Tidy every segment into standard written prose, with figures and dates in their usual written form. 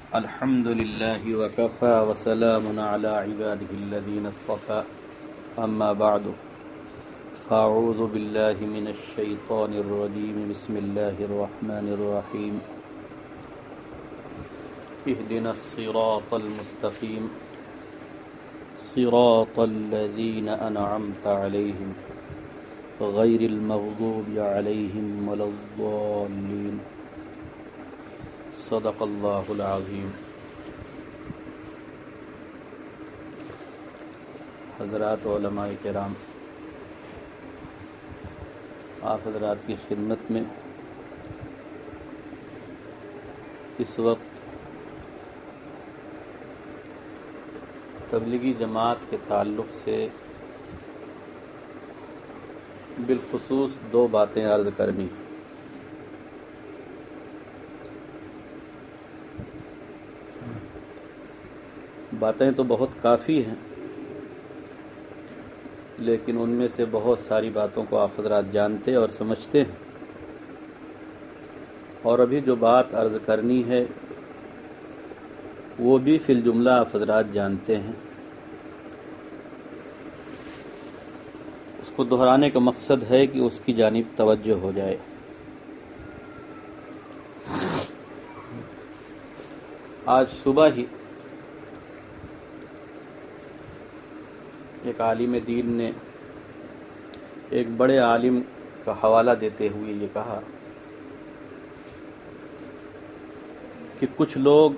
الحمد لله وكفى وسلام على عباده الذين اصطفى أما بعد فأعوذ بالله من الشيطان الرجيم بسم الله الرحمن الرحيم اهدنا الصراط المستقيم صراط الذين أنعمت عليهم غير المغضوب عليهم ولا الضالين صدق اللہ العظیم۔ حضرات علماء کرام، آپ حضرات کی خدمت میں اس وقت تبلیغی جماعت کے تعلق سے بالخصوص دو باتیں عرض کرنی۔ باتیں تو بہت کافی ہیں، لیکن ان میں سے بہت ساری باتوں کو آپ حضرات جانتے اور سمجھتے ہیں، اور ابھی جو بات عرض کرنی ہے وہ بھی فی الجملہ آپ حضرات جانتے ہیں۔ اس کو دہرانے کا مقصد ہے کہ اس کی جانب توجہ ہو جائے۔ آج صبح ہی ایک عالم دین نے ایک بڑے عالم کا حوالہ دیتے ہوئے یہ کہا کہ کچھ لوگ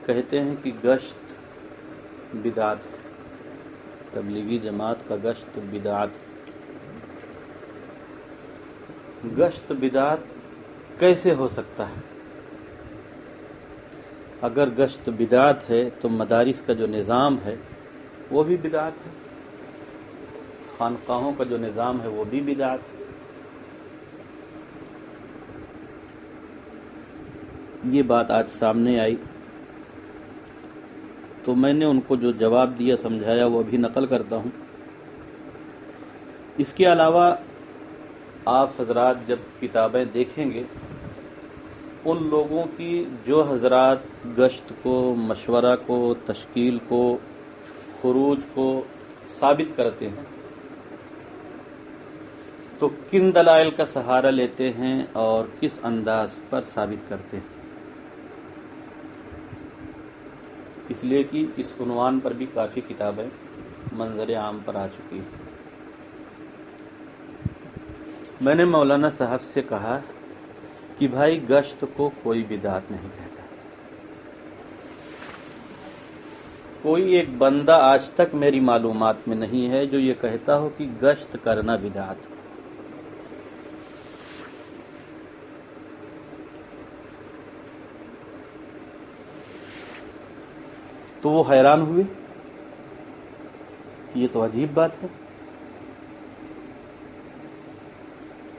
کہتے ہیں کہ گشت بدعت ہے، تبلیغی جماعت کا گشت بدعت۔ گشت بدعت کیسے ہو سکتا ہے؟ اگر گشت بدعت ہے تو مدارس کا جو نظام ہے وہ بھی بدعت ہے، خانقاہوں کا جو نظام ہے وہ بھی بدعت ہے۔ یہ بات آج سامنے آئی تو میں نے ان کو جو جواب دیا، سمجھایا، وہ ابھی نقل کرتا ہوں۔ اس کے علاوہ آپ حضرات جب کتابیں دیکھیں گے، ان لوگوں کی جو حضرات گشت کو، مشورہ کو، تشکیل کو، خروج کو ثابت کرتے ہیں تو کن دلائل کا سہارا لیتے ہیں اور کس انداز پر ثابت کرتے ہیں؟ اس لیے کہ اس عنوان پر بھی کافی کتابیں منظر عام پر آ چکی ہیں۔ میں نے مولانا صاحب سے کہا کہ بھائی گشت کو کوئی بدعت نہیں کہتا۔ کوئی ایک بندہ آج تک میری معلومات میں نہیں ہے جو یہ کہتا ہو کہ گشت کرنا بدعت ہے۔ تو وہ حیران ہوئے کہ یہ تو عجیب بات ہے۔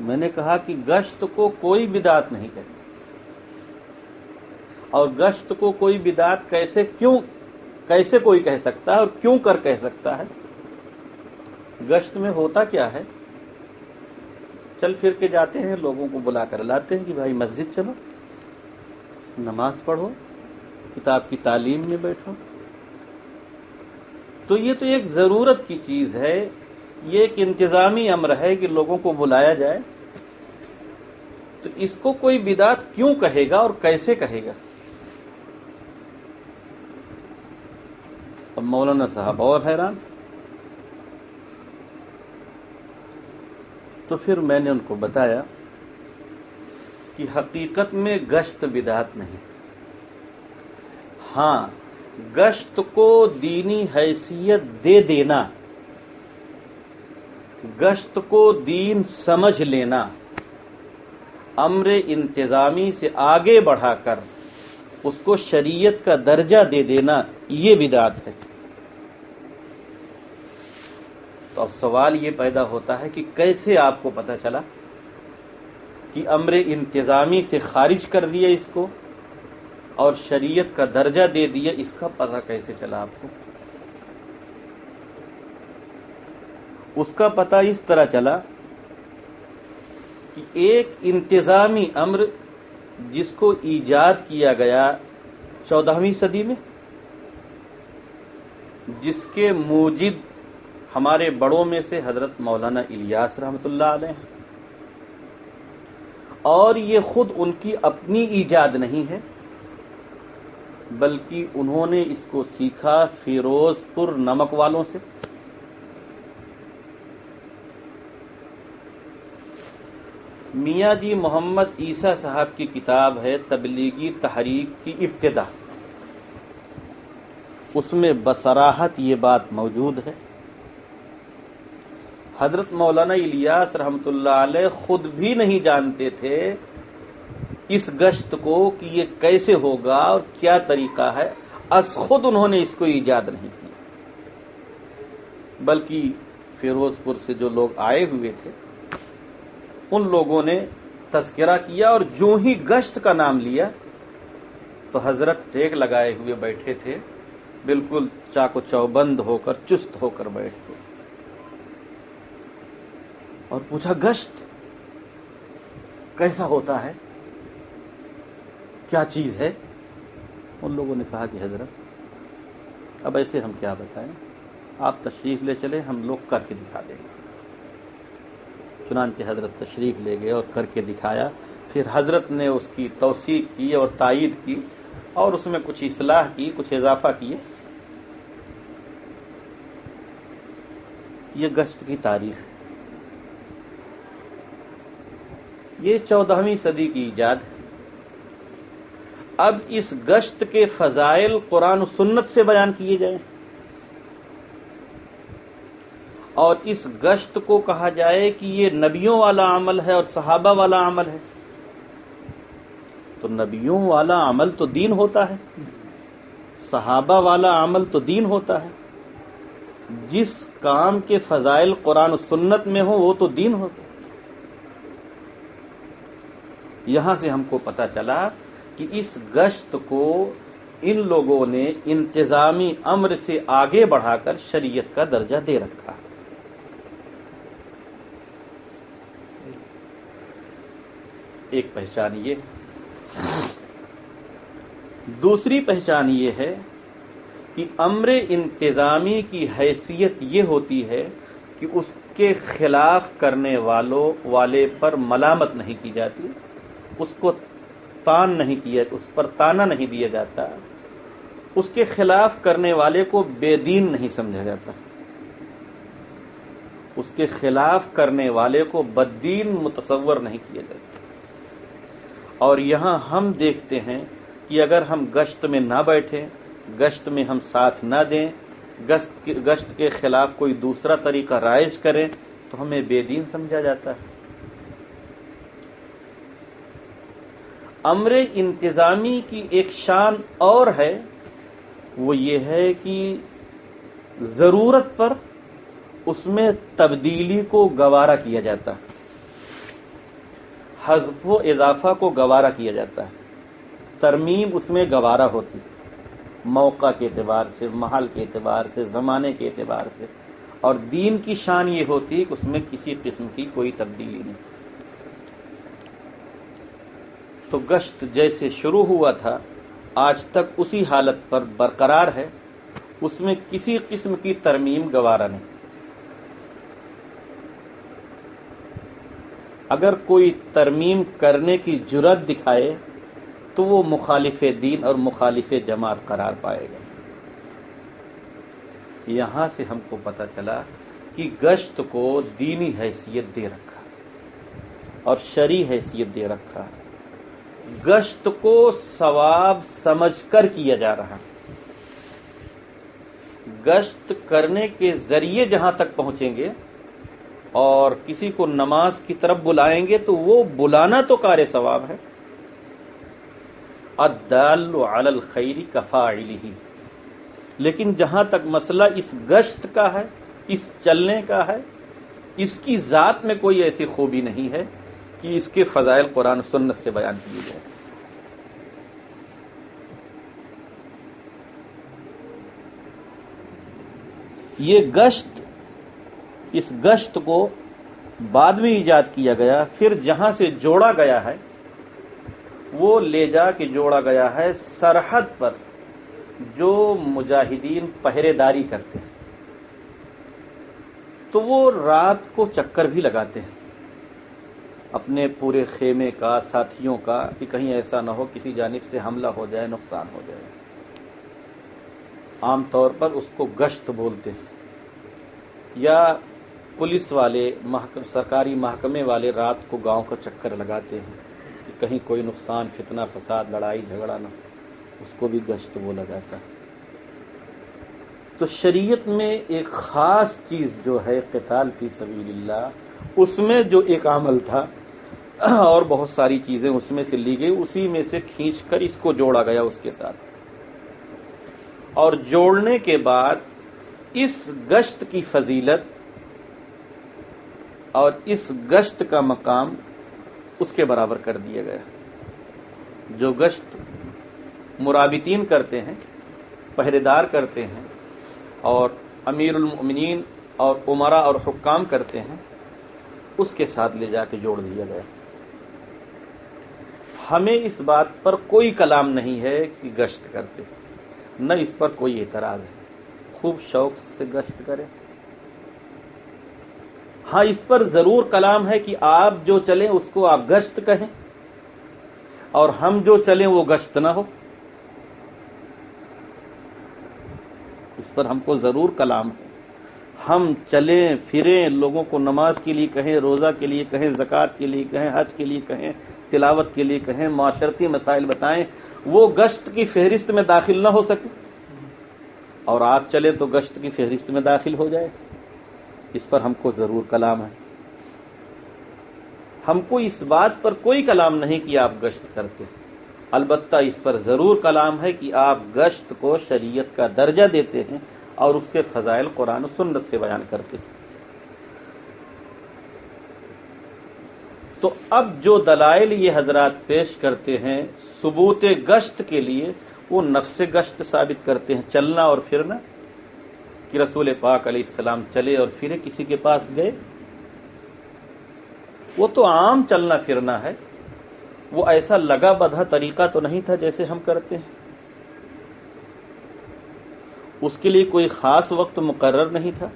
میں نے کہا کہ گشت کو کوئی بدعت نہیں کہتا، اور گشت کو کوئی بدعت کیسے کوئی کہہ سکتا ہے اور کیوں کر کہہ سکتا ہے؟ گشت میں ہوتا کیا ہے؟ چل پھر کے جاتے ہیں، لوگوں کو بلا کر لاتے ہیں کہ بھائی مسجد چلو، نماز پڑھو، کتاب کی تعلیم میں بیٹھو۔ تو یہ تو ایک ضرورت کی چیز ہے، یہ ایک انتظامی امر ہے کہ لوگوں کو بلایا جائے، تو اس کو کوئی بدعت کیوں کہے گا اور کیسے کہے گا؟ اب مولانا صاحب اور حیران۔ تو پھر میں نے ان کو بتایا کہ حقیقت میں گشت بدعت نہیں، ہاں گشت کو دینی حیثیت دے دینا، گشت کو دین سمجھ لینا، امر انتظامی سے آگے بڑھا کر اس کو شریعت کا درجہ دے دینا، یہ بدعت ہے۔ تو اب سوال یہ پیدا ہوتا ہے کہ کیسے آپ کو پتہ چلا کہ امر انتظامی سے خارج کر دیا اس کو اور شریعت کا درجہ دے دیا، اس کا پتہ کیسے چلا آپ کو؟ اس کا پتہ اس طرح چلا کہ ایک انتظامی امر جس کو ایجاد کیا گیا 14ویں صدی میں، جس کے موجد ہمارے بڑوں میں سے حضرت مولانا الیاس رحمۃ اللہ علیہ ہیں، اور یہ خود ان کی اپنی ایجاد نہیں ہے، بلکہ انہوں نے اس کو سیکھا فیروز پور نمک والوں سے۔ میاں جی محمد عیسیٰ صاحب کی کتاب ہے تبلیغی تحریک کی ابتدا، اس میں بصراحت یہ بات موجود ہے۔ حضرت مولانا الیاس رحمۃ اللہ علیہ خود بھی نہیں جانتے تھے اس گشت کو کہ یہ کیسے ہوگا اور کیا طریقہ ہے، از خود انہوں نے اس کو ایجاد نہیں کی، بلکہ فیروز پور سے جو لوگ آئے ہوئے تھے ان لوگوں نے تذکرہ کیا، اور جو ہی گشت کا نام لیا تو حضرت ٹیک لگائے ہوئے بیٹھے تھے، بالکل چاق و چوبند ہو کر چست ہو کر بیٹھ گئے اور پوچھا گشت کیسا ہوتا ہے، کیا چیز ہے؟ ان لوگوں نے کہا کہ حضرت اب ایسے ہم کیا بتائیں، آپ تشریف لے چلے، ہم لوگ کر کے دکھا دیں گے۔ چنانچہ حضرت تشریف لے گئے اور کر کے دکھایا، پھر حضرت نے اس کی توثیق کی اور تائید کی اور اس میں کچھ اصلاح کی، کچھ اضافہ کیے۔ یہ گشت کی تاریخ ہے، یہ 14ویں صدی کی ایجاد ہے۔ اب اس گشت کے فضائل قرآن و سنت سے بیان کیے جائیں اور اس گشت کو کہا جائے کہ یہ نبیوں والا عمل ہے اور صحابہ والا عمل ہے، تو نبیوں والا عمل تو دین ہوتا ہے، صحابہ والا عمل تو دین ہوتا ہے، جس کام کے فضائل قرآن و سنت میں ہو وہ تو دین ہوتا ہے۔ یہاں سے ہم کو پتہ چلا کہ اس گشت کو ان لوگوں نے انتظامی امر سے آگے بڑھا کر شریعت کا درجہ دے رکھا۔ ایک پہچان یہ، دوسری پہچان یہ ہے کہ امر انتظامی کی حیثیت یہ ہوتی ہے کہ اس کے خلاف کرنے والے پر ملامت نہیں کی جاتی، اس کو تان نہیں کیا، اس پر تانا نہیں دیا جاتا، اس کے خلاف کرنے والے کو بے دین نہیں سمجھا جاتا، اس کے خلاف کرنے والے کو بددین متصور نہیں کیا جاتا۔ اور یہاں ہم دیکھتے ہیں کہ اگر ہم گشت میں نہ بیٹھیں، گشت میں ہم ساتھ نہ دیں، گشت کے خلاف کوئی دوسرا طریقہ رائج کریں تو ہمیں بے دین سمجھا جاتا ہے۔ امر انتظامی کی ایک شان اور ہے، وہ یہ ہے کہ ضرورت پر اس میں تبدیلی کو گوارا کیا جاتا ہے، حذف و اضافہ کو گوارا کیا جاتا ہے، ترمیم اس میں گوارا ہوتی، موقع کے اعتبار سے، محل کے اعتبار سے، زمانے کے اعتبار سے، اور دین کی شان یہ ہوتی کہ اس میں کسی قسم کی کوئی تبدیلی نہیں۔ تو گشت جیسے شروع ہوا تھا آج تک اسی حالت پر برقرار ہے، اس میں کسی قسم کی ترمیم گوارا نہیں۔ اگر کوئی ترمیم کرنے کی جرأت دکھائے تو وہ مخالف دین اور مخالف جماعت قرار پائے گا۔ یہاں سے ہم کو پتہ چلا کہ گشت کو دینی حیثیت دے رکھا اور شرعی حیثیت دے رکھا، گشت کو ثواب سمجھ کر کیا جا رہا، گشت کرنے کے ذریعے جہاں تک پہنچیں گے اور کسی کو نماز کی طرف بلائیں گے تو وہ بلانا تو کار ثواب ہے، الدال علی الخیر کفاعلہ، لیکن جہاں تک مسئلہ اس گشت کا ہے، اس چلنے کا ہے، اس کی ذات میں کوئی ایسی خوبی نہیں ہے کہ اس کے فضائل قرآن و سنت سے بیان کیے جائیں۔ یہ گشت، اس گشت کو بعد میں ایجاد کیا گیا، پھر جہاں سے جوڑا گیا ہے وہ لے جا کے جوڑا گیا ہے سرحد پر جو مجاہدین پہرے داری کرتے ہیں، تو وہ رات کو چکر بھی لگاتے ہیں اپنے پورے خیمے کا، ساتھیوں کا، کہ کہیں ایسا نہ ہو کسی جانب سے حملہ ہو جائے، نقصان ہو جائے۔ عام طور پر اس کو گشت بولتے ہیں، یا پولیس والے سرکاری محکمے والے رات کو گاؤں کا چکر لگاتے ہیں کہ کہیں کوئی نقصان، فتنہ فساد، لڑائی جھگڑا نہ ہو، اس کو بھی گشت بولا جاتا ہے۔ تو شریعت میں ایک خاص چیز جو ہے قتال فی سبیل اللہ، اس میں جو ایک عمل تھا اور بہت ساری چیزیں اس میں سے لی گئی، اسی میں سے کھینچ کر اس کو جوڑا گیا اس کے ساتھ، اور جوڑنے کے بعد اس گشت کی فضیلت اور اس گشت کا مقام اس کے برابر کر دیا گیا۔ جو گشت مرابطین کرتے ہیں، پہرے دار کرتے ہیں، اور امیر المؤمنین اور امراء اور حکام کرتے ہیں، اس کے ساتھ لے جا کے جوڑ دیا گیا۔ ہمیں اس بات پر کوئی کلام نہیں ہے کہ گشت کرتے، نہ اس پر کوئی اعتراض ہے، خوب شوق سے گشت کریں۔ ہاں، اس پر ضرور کلام ہے کہ آپ جو چلیں اس کو آپ گشت کہیں، اور ہم جو چلیں وہ گشت نہ ہو، اس پر ہم کو ضرور کلام ہے۔ ہم چلیں پھریں، لوگوں کو نماز کے لیے کہیں، روزہ کے لیے کہیں، زکوٰۃ کے لیے کہیں، حج کے لیے کہیں، تلاوت کے لیے کہیں، معاشرتی مسائل بتائیں، وہ گشت کی فہرست میں داخل نہ ہو سکے، اور آپ چلیں تو گشت کی فہرست میں داخل ہو جائے، اس پر ہم کو ضرور کلام ہے۔ ہم کو اس بات پر کوئی کلام نہیں کہ آپ گشت کرتے، البتہ اس پر ضرور کلام ہے کہ آپ گشت کو شریعت کا درجہ دیتے ہیں اور اس کے فضائل قرآن و سنت سے بیان کرتے ہیں۔ تو اب جو دلائل یہ حضرات پیش کرتے ہیں ثبوت گشت کے لیے، وہ نفس گشت ثابت کرتے ہیں، چلنا اور پھرنا، کہ رسول پاک علیہ السلام چلے اور پھرے، کسی کے پاس گئے، وہ تو عام چلنا پھرنا ہے، وہ ایسا لگا بدھا طریقہ تو نہیں تھا جیسے ہم کرتے ہیں، اس کے لیے کوئی خاص وقت مقرر نہیں تھا،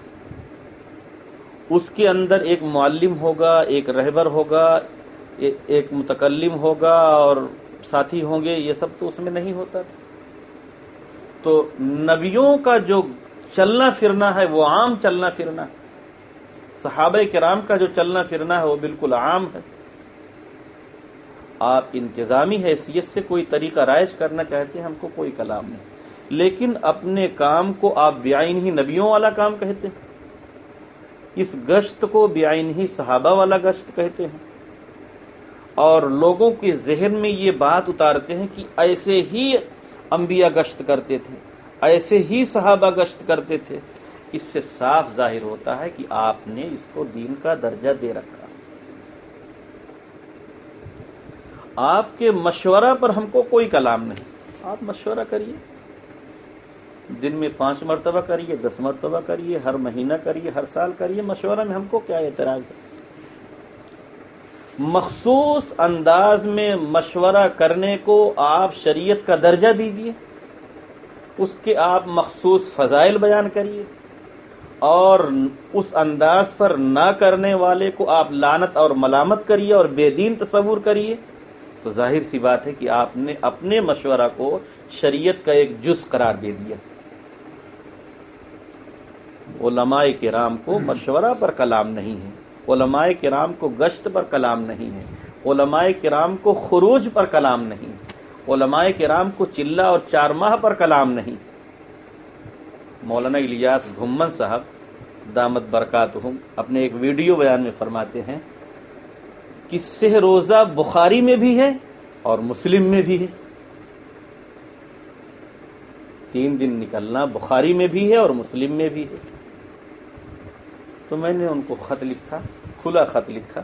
اس کے اندر ایک معلم ہوگا، ایک رہبر ہوگا، ایک متکلم ہوگا اور ساتھی ہوں گے، یہ سب تو اس میں نہیں ہوتا تھا۔ تو نبیوں کا جو چلنا پھرنا ہے وہ عام چلنا پھرنا ہے، صحابہ کرام کا جو چلنا پھرنا ہے وہ بالکل عام ہے۔ آپ انتظامی حیثیت سے کوئی طریقہ رائج کرنا چاہتے ہیں، ہم کو کوئی کلام نہیں، لیکن اپنے کام کو آپ بعین ہی نبیوں والا کام کہتے ہیں، اس گشت کو بعین ہی صحابہ والا گشت کہتے ہیں، اور لوگوں کے ذہن میں یہ بات اتارتے ہیں کہ ایسے ہی انبیاء گشت کرتے تھے، ایسے ہی صحابہ گشت کرتے تھے۔ اس سے صاف ظاہر ہوتا ہے کہ آپ نے اس کو دین کا درجہ دے رکھا۔ آپ کے مشورہ پر ہم کو کوئی کلام نہیں، آپ مشورہ کریے، دن میں 5 مرتبہ کریے، 10 مرتبہ کریے، ہر مہینہ کریے، ہر سال کریے، مشورہ میں ہم کو کیا اعتراض ہے؟ مخصوص انداز میں مشورہ کرنے کو آپ شریعت کا درجہ دیجیے، اس کے آپ مخصوص فضائل بیان کریے، اور اس انداز پر نہ کرنے والے کو آپ لعنت اور ملامت کریے اور بے دین تصور کریے، تو ظاہر سی بات ہے کہ آپ نے اپنے مشورہ کو شریعت کا ایک جز قرار دے دیا۔ علماء کرام کو مشورہ پر کلام نہیں ہے، علماء کرام کو گشت پر کلام نہیں ہے، علماء کرام کو خروج پر کلام نہیں، علماء کرام کو چلہ اور 4 ماہ پر کلام نہیں۔ مولانا الیاس گھمن صاحب دامت برکاتہم اپنے ایک ویڈیو بیان میں فرماتے ہیں کہ 6 روزہ بخاری میں بھی ہے اور مسلم میں بھی ہے، 3 دن نکلنا بخاری میں بھی ہے اور مسلم میں بھی ہے۔ تو میں نے ان کو خط لکھا، کھلا خط لکھا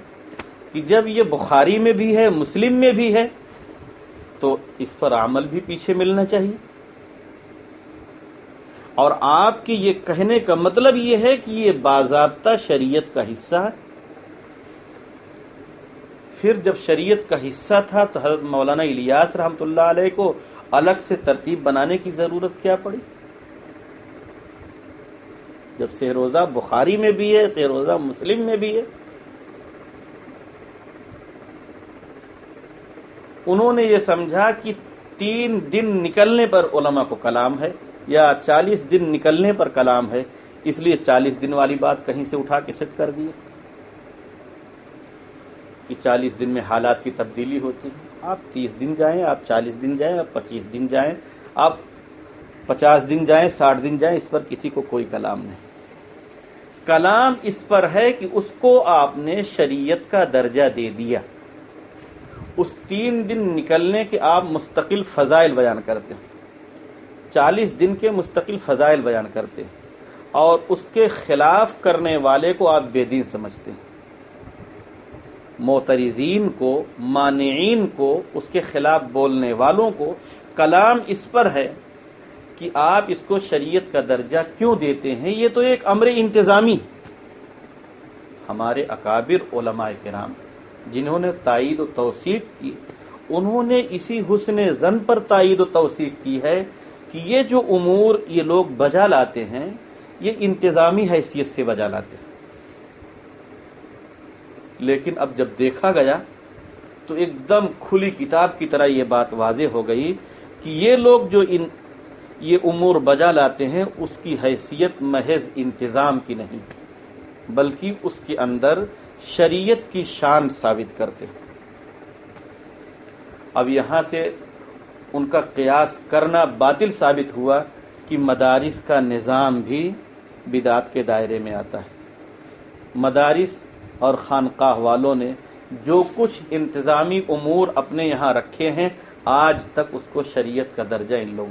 کہ جب یہ بخاری میں بھی ہے، مسلم میں بھی ہے، تو اس پر عمل بھی پیچھے ملنا چاہیے، اور آپ کی یہ کہنے کا مطلب یہ ہے کہ یہ باضابطہ شریعت کا حصہ ہے۔ پھر جب شریعت کا حصہ تھا تو حضرت مولانا الیاس رحمۃ اللہ علیہ کو الگ سے ترتیب بنانے کی ضرورت کیا پڑی؟ جب سہروزہ بخاری میں بھی ہے، سہروزہ مسلم میں بھی ہے. انہوں نے یہ سمجھا کہ 3 دن نکلنے پر علماء کو کلام ہے یا 40 دن نکلنے پر کلام ہے، اس لیے 40 دن والی بات کہیں سے اٹھا کے سیٹ کر دیے کہ 40 دن میں حالات کی تبدیلی ہوتی ہے. آپ 30 دن جائیں، آپ 40 دن جائیں، آپ 25 دن جائیں، آپ 50 دن جائیں، 60 دن جائیں، اس پر کسی کو کوئی کلام نہیں. کلام اس پر ہے کہ اس کو آپ نے شریعت کا درجہ دے دیا. اس 3 دن نکلنے کے آپ مستقل فضائل بیان کرتے ہیں، 40 دن کے مستقل فضائل بیان کرتے ہیں، اور اس کے خلاف کرنے والے کو آپ بے دین سمجھتے ہیں. معترضین کو، مانعین کو، اس کے خلاف بولنے والوں کو کلام اس پر ہے کہ آپ اس کو شریعت کا درجہ کیوں دیتے ہیں. یہ تو ایک امر انتظامی. ہمارے اکابر علماء کرام جنہوں نے تائید و توثیق کی، انہوں نے اسی حسن ظن پر تائید و توثیق کی ہے کہ یہ جو امور یہ لوگ بجا لاتے ہیں یہ انتظامی حیثیت سے بجا لاتے ہیں. لیکن اب جب دیکھا گیا تو ایک دم کھلی کتاب کی طرح یہ بات واضح ہو گئی کہ یہ لوگ جو یہ امور بجا لاتے ہیں اس کی حیثیت محض انتظام کی نہیں بلکہ اس کے اندر شریعت کی شان ثابت کرتے ہیں. اب یہاں سے ان کا قیاس کرنا باطل ثابت ہوا کہ مدارس کا نظام بھی بدعت کے دائرے میں آتا ہے. مدارس اور خانقاہ والوں نے جو کچھ انتظامی امور اپنے یہاں رکھے ہیں آج تک اس کو شریعت کا درجہ ان لوگوں